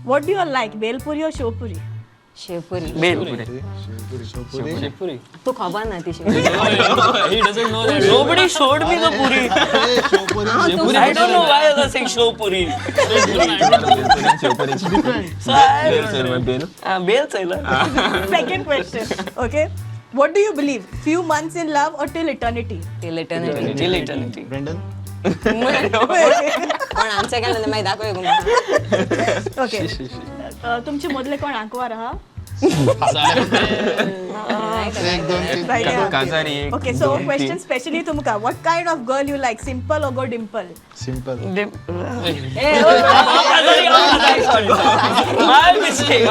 What do you all like, Belpuri or Shopuri? Sev puri Shivpuri. तू खबर नाही ती sev puri He doesn't know that. Nobody showed me the puri. I don't know why I was saying show puri. Bale sailor. Second question. Okay. What do you believe? Few months in love or till eternity? till eternity Till eternity. Brendan? पण आमच्या काय नाही माहिती दाखव Okay. तुमचे मधले कोण आंकवा रहा? एक दोन तीन Right, yeah. काजारी एक Okay, so question specially तुमका. What kind of girl you like? Simple or go dimple? Simple My mistake.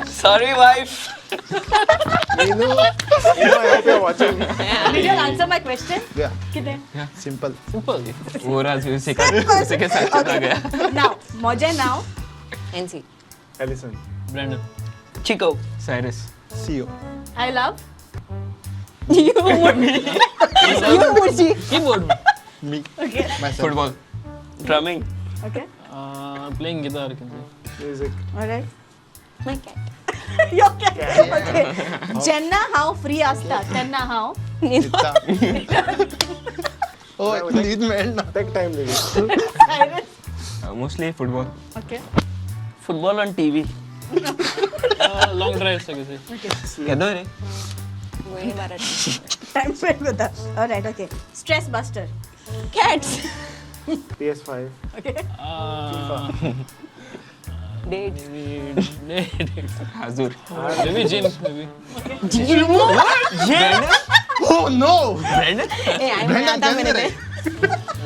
Sorry, wife. I hope you're watching. Did you answer my question? Yeah, किती? simple. Simple. वो राज उसी के साथ चला गया Now, मजे now. NC Ellison. Brandon. Chico. Cyrus CEO. I love. Keyboard. Me. Okay. Myself. Football Drumming. Okay. Playing guitar. Can say. Music. Alright. My cat Your cat. Okay. Jenna how free असता. Jenna how. Itha. Oh, नींद में ना. Take time लेगी. Cyrus. Mostly football Okay. Football on TV. Long drives. I can say. कहदो रे वही Bharat Time spent with her. Alright. Okay. Stress buster. Cats PS5. Okay. Dates हाजूर Maybe gym. Maybe. Oh no! ए आई Brendan, आता can मैंने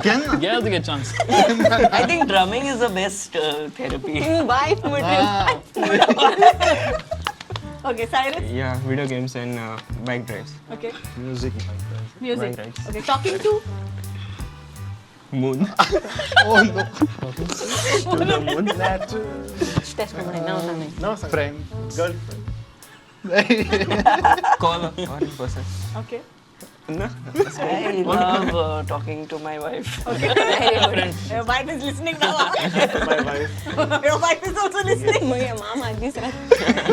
Can na? Yeah, to get chance. I think drumming is the best therapy. Wife मुझे Okay. Cyrus. या video games and bike drives Okay. Music. Music. Right. Okay. Talking to. Moon Oh no. To the moon. Test में ना होता नहीं No, friend. Girlfriend. Call और in person Okay. I love talking to my wife. Your wife is listening now. My wife. Your wife is also listening. मग मामा दुसरा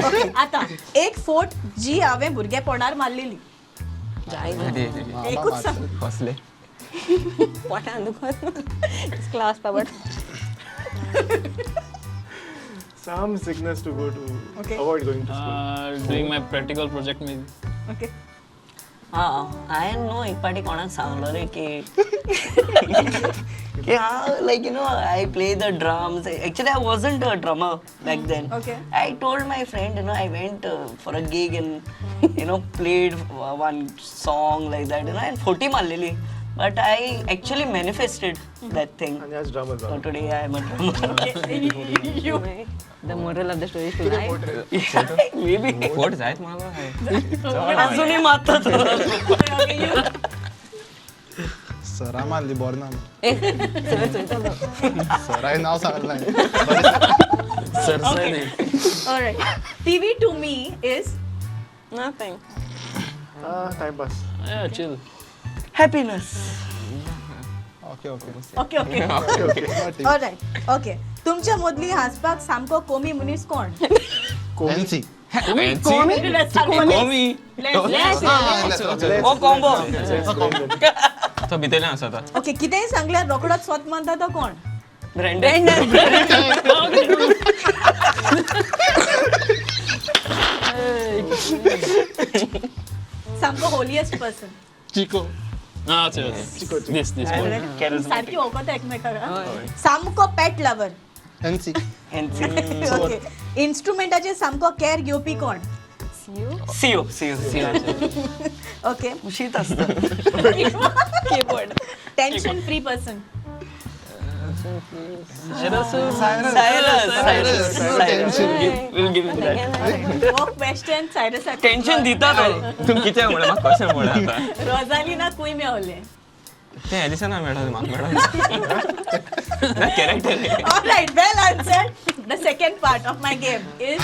Okay. आता एक फोट जी हांवें भुरगेपणार मारलेली. जाय एकूच सांग. कसले पोटान दुखत क्लास पावट Some sickness to go to. Okay. Avoid going to school. Doing my practical project maybe. Okay. I know एक पार्टी कोणाक सांगलो रे की like you know I play the drums. Actually I wasn't a drummer back then. Okay. I told my friend, you know, I went for a gig and you know played one song like that, you know, and 40 malili. But I actually manifested that thing. And yes, drummer. So today I am a drummer. You. The moral of the story to life Maybe. कोट जायत मला आहे अजूनही मारतात. Okay. You. सरा मारली बोरना. ए सगळं चुलतं सराय नाव सांगितलं नाही. Okay. All right. TV to me is. Nothing Time pass. Yeah, chill. Happiness. Okay. Okay. Okay. All right. Okay. तुमच्या मदली हांसपाक सामको कोमी मनीस कोण? NC. Let's start with Kom Let's. Oh, combo. तो भितरले आसा आता Okay. कितेंय सांगल्यार रोकडोच स्वत म्हणटा तो कोण? Brandon. सामको holiest person. Chico. This one. सारखी ओळखता एकमेकांना. सामको पेट लवर. NC. ओके. इन्स्ट्रुमेंटाचे सामको केअर घेवपी कोण? CEO. ओके. खुशीत असतं. Keyboard. Tension free person. Cyrus. We'll give him that. वो क्वेश्चन सायरस टेन्शन दिता तो. तुम किती म्हणा म्हाका कशें म्हणा आता रोजालिना कुई मेवले. ते एलिसना मेळटा म्हाका मेळटा ना character All right, well answered. The second part of my game is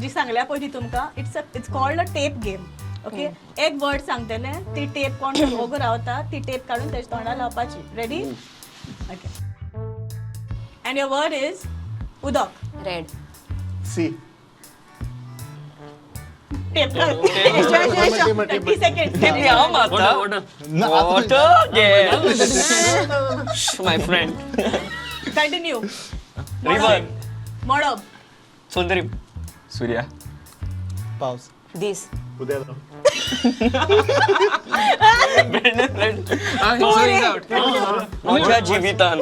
जी सांगल्या पयली तुमका it's called a tape game. Okay? एक वर्ड सांगतले ती टेप कोण ओगो रावता ती टेप काढून त्याच्या तोंडाला लावपाची. Ready? Okay. And your word is उदक. रेड. सी. टेप कर. टेप. 30 seconds. टेप द्या माता. Water. Water. Yes. My friend. Continue. River. मडब. सुंदरी. सूर्या. पाऊस. This. उद्या माझ्या जीवितान.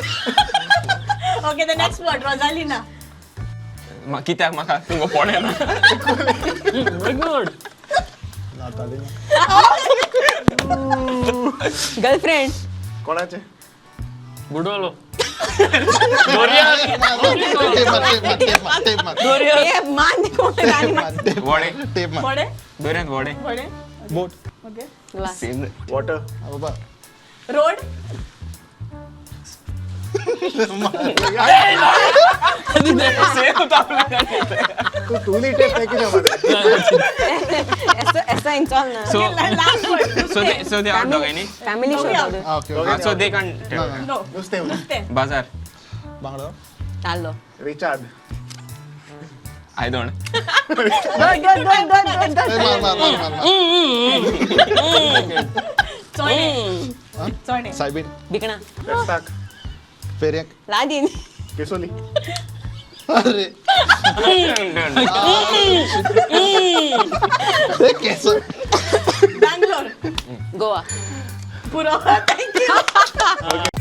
Okay, the next word. Rosalina. कित्याक म्हाका तुमकां पोडे ना. Very good. Natalie Girlfriend. कोणाचे Budwalo. टेप मान कोण राणी वडे. वडे. दोऱ्यांत वडे. वडे. बोट. Okay. ग्लास. वॉटर. बाबा रोड. तू नहीं टेप फेंकी जा मारे. ऐसा इंस्टॉल ना. So Last word. so they are dog any. Family show होतो. Okay So they can No. नुसते नुसते. बाजार. बांगडा. चाललो. रिचार्ज. I don't. Good. चोयणे. चोयणे. सायबीन. बिकणा. पेस्ताक. फेऱ्याक. लादीन. केसोली. अरे केसो. बँगलोर. गोवा. पुरो. Thank you.